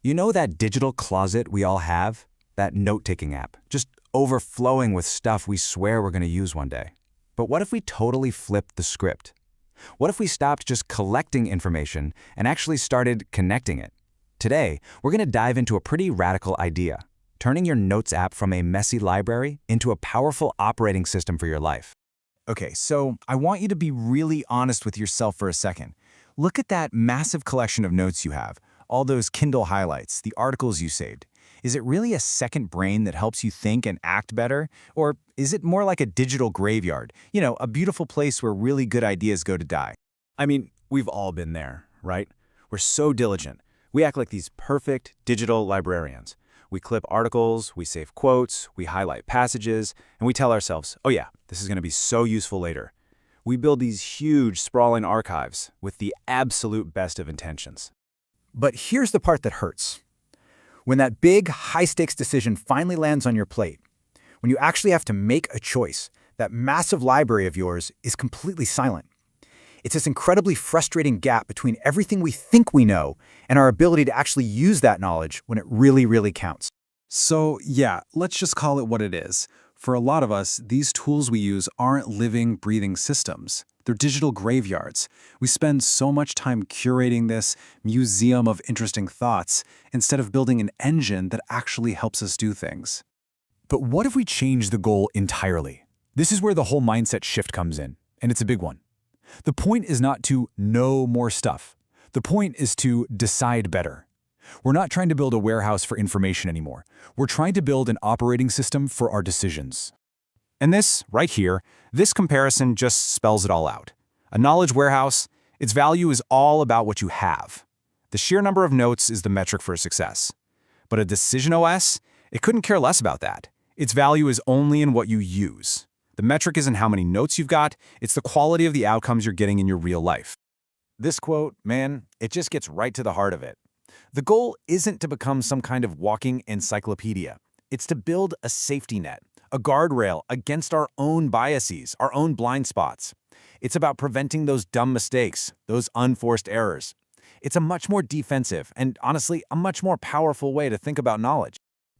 You know that digital closet we all have? That note-taking app, just overflowing with stuff we swear we're going to use one day. But what if we totally flipped the script? What if we stopped just collecting information and actually started connecting it? Today, we're going to dive into a pretty radical idea, turning your Notes app from a messy library into a powerful operating system for your life. Okay, so I want you to be really honest with yourself for a second. Look at that massive collection of notes you have, all those Kindle highlights, the articles you saved. Is it really a second brain that helps you think and act better? Or is it more like a digital graveyard? You know, a beautiful place where really good ideas go to die. I mean, we've all been there, right? We're so diligent. We act like these perfect digital librarians. We clip articles, we save quotes, we highlight passages, and we tell ourselves, oh yeah, this is going to be so useful later. We build these huge, sprawling archives with the absolute best of intentions. But here's the part that hurts. When that big, high-stakes decision finally lands on your plate, when you actually have to make a choice, that massive library of yours is completely silent. It's this incredibly frustrating gap between everything we think we know and our ability to actually use that knowledge when it really, really counts. So yeah, let's just call it what it is. For a lot of us, these tools we use aren't living, breathing systems. They're digital graveyards. We spend so much time curating this museum of interesting thoughts instead of building an engine that actually helps us do things. But what if we change the goal entirely? This is where the whole mindset shift comes in, and it's a big one. The point is not to know more stuff. The point is to decide better. We're not trying to build a warehouse for information anymore. We're trying to build an operating system for our decisions. And this, right here, this comparison just spells it all out. A knowledge warehouse, its value is all about what you have. The sheer number of notes is the metric for success. But a decision OS, it couldn't care less about that. Its value is only in what you use. The metric isn't how many notes you've got, it's the quality of the outcomes you're getting in your real life. This quote, man, it just gets right to the heart of it. The goal isn't to become some kind of walking encyclopedia. It's to build a safety net, a guardrail against our own biases, our own blind spots. It's about preventing those dumb mistakes, those unforced errors. It's a much more defensive and, honestly, a much more powerful way to think about knowledge.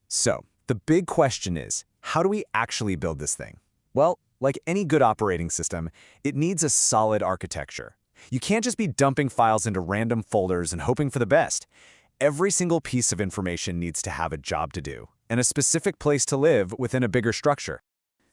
So, the big question is, how do we actually build this thing? Well, like any good operating system, it needs a solid architecture. You can't just be dumping files into random folders and hoping for the best. Every single piece of information needs to have a job to do and a specific place to live within a bigger structure.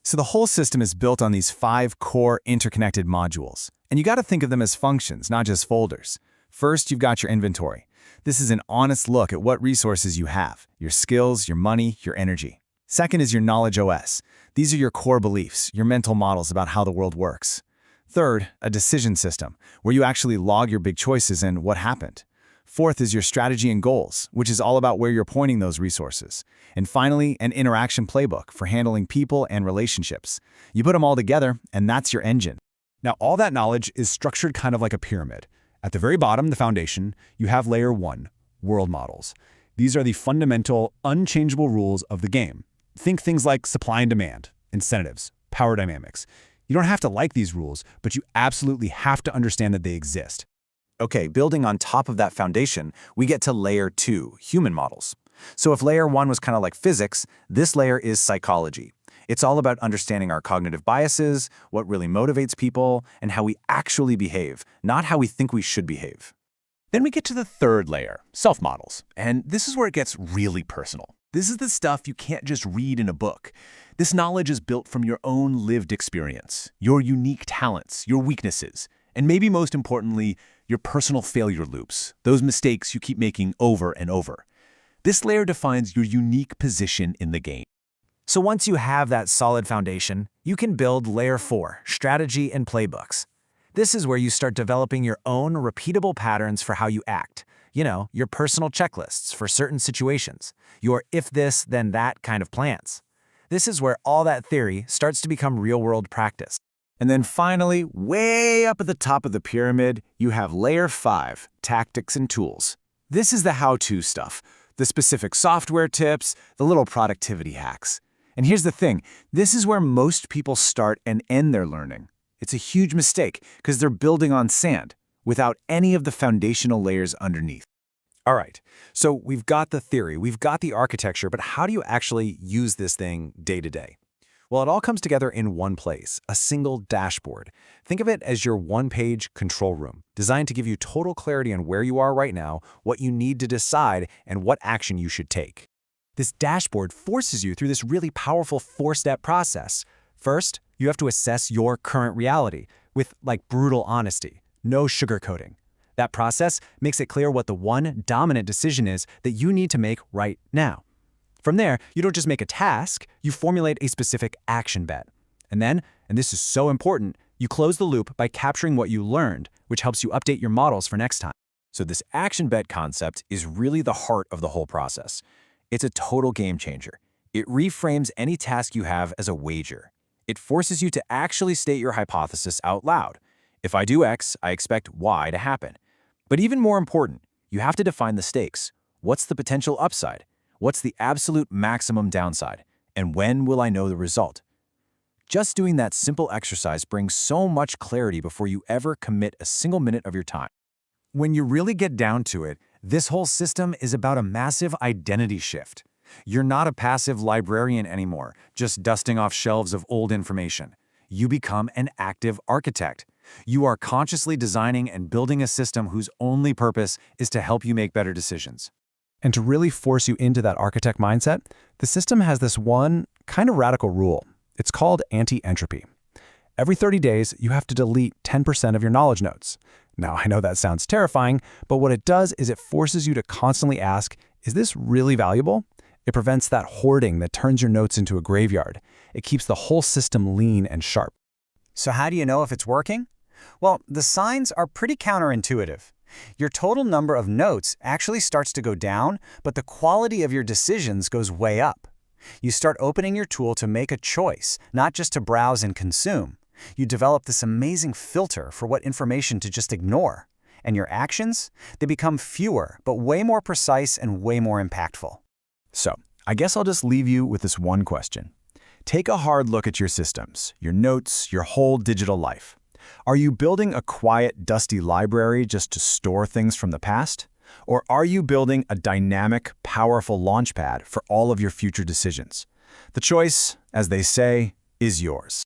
So the whole system is built on these 5 core interconnected modules. And you got to think of them as functions, not just folders. First, you've got your inventory. This is an honest look at what resources you have, your skills, your money, your energy. Second is your knowledge OS. These are your core beliefs, your mental models about how the world works. Third, a decision system, where you actually log your big choices and what happened. Fourth is your strategy and goals, which is all about where you're pointing those resources. And finally, an interaction playbook for handling people and relationships. You put them all together, and that's your engine. Now, all that knowledge is structured kind of like a pyramid. At the very bottom, the foundation, you have layer 1, world models. These are the fundamental, unchangeable rules of the game. Think things like supply and demand, incentives, power dynamics. You don't have to like these rules, but you absolutely have to understand that they exist. Okay, building on top of that foundation, we get to layer 2, human models. So if layer 1 was kind of like physics, this layer is psychology. It's all about understanding our cognitive biases, what really motivates people, and how we actually behave, not how we think we should behave. Then we get to the third layer, self-models. And this is where it gets really personal. This is the stuff you can't just read in a book. This knowledge is built from your own lived experience, your unique talents, your weaknesses, and maybe most importantly, your personal failure loops, those mistakes you keep making over and over. This layer defines your unique position in the game. So once you have that solid foundation, you can build layer 4, strategy and playbooks. This is where you start developing your own repeatable patterns for how you act. You know, your personal checklists for certain situations, your if this, then that kind of plans. This is where all that theory starts to become real-world practice. And then finally, way up at the top of the pyramid, you have layer 5, tactics and tools. This is the how-to stuff, the specific software tips, the little productivity hacks. And here's the thing, this is where most people start and end their learning. It's a huge mistake because they're building on sand without any of the foundational layers underneath. All right, so we've got the theory, we've got the architecture, but how do you actually use this thing day to day? Well, it all comes together in one place, a single dashboard. Think of it as your one-page control room, designed to give you total clarity on where you are right now, what you need to decide, and what action you should take. This dashboard forces you through this really powerful four-step process. First, you have to assess your current reality with, brutal honesty, no sugarcoating. That process makes it clear what the one dominant decision is that you need to make right now. From there, you don't just make a task, you formulate a specific action bet. And then, and this is so important, you close the loop by capturing what you learned, which helps you update your models for next time. So this action bet concept is really the heart of the whole process. It's a total game changer. It reframes any task you have as a wager. It forces you to actually state your hypothesis out loud. If I do X, I expect Y to happen. But even more important, you have to define the stakes. What's the potential upside? What's the absolute maximum downside? And when will I know the result? Just doing that simple exercise brings so much clarity before you ever commit a single minute of your time. When you really get down to it, this whole system is about a massive identity shift. You're not a passive librarian anymore, just dusting off shelves of old information. You become an active architect. You are consciously designing and building a system whose only purpose is to help you make better decisions. And to really force you into that architect mindset, the system has this one kind of radical rule. It's called anti-entropy. Every 30 days, you have to delete 10% of your knowledge notes. Now, I know that sounds terrifying, but what it does is it forces you to constantly ask, is this really valuable? It prevents that hoarding that turns your notes into a graveyard. It keeps the whole system lean and sharp. So how do you know if it's working? Well, the signs are pretty counterintuitive. Your total number of notes actually starts to go down, but the quality of your decisions goes way up. You start opening your tool to make a choice, not just to browse and consume. You develop this amazing filter for what information to just ignore. And your actions? They become fewer, but way more precise and way more impactful. So, I guess I'll just leave you with this one question. Take a hard look at your systems, your notes, your whole digital life. Are you building a quiet, dusty library just to store things from the past? Or are you building a dynamic, powerful launchpad for all of your future decisions? The choice, as they say, is yours.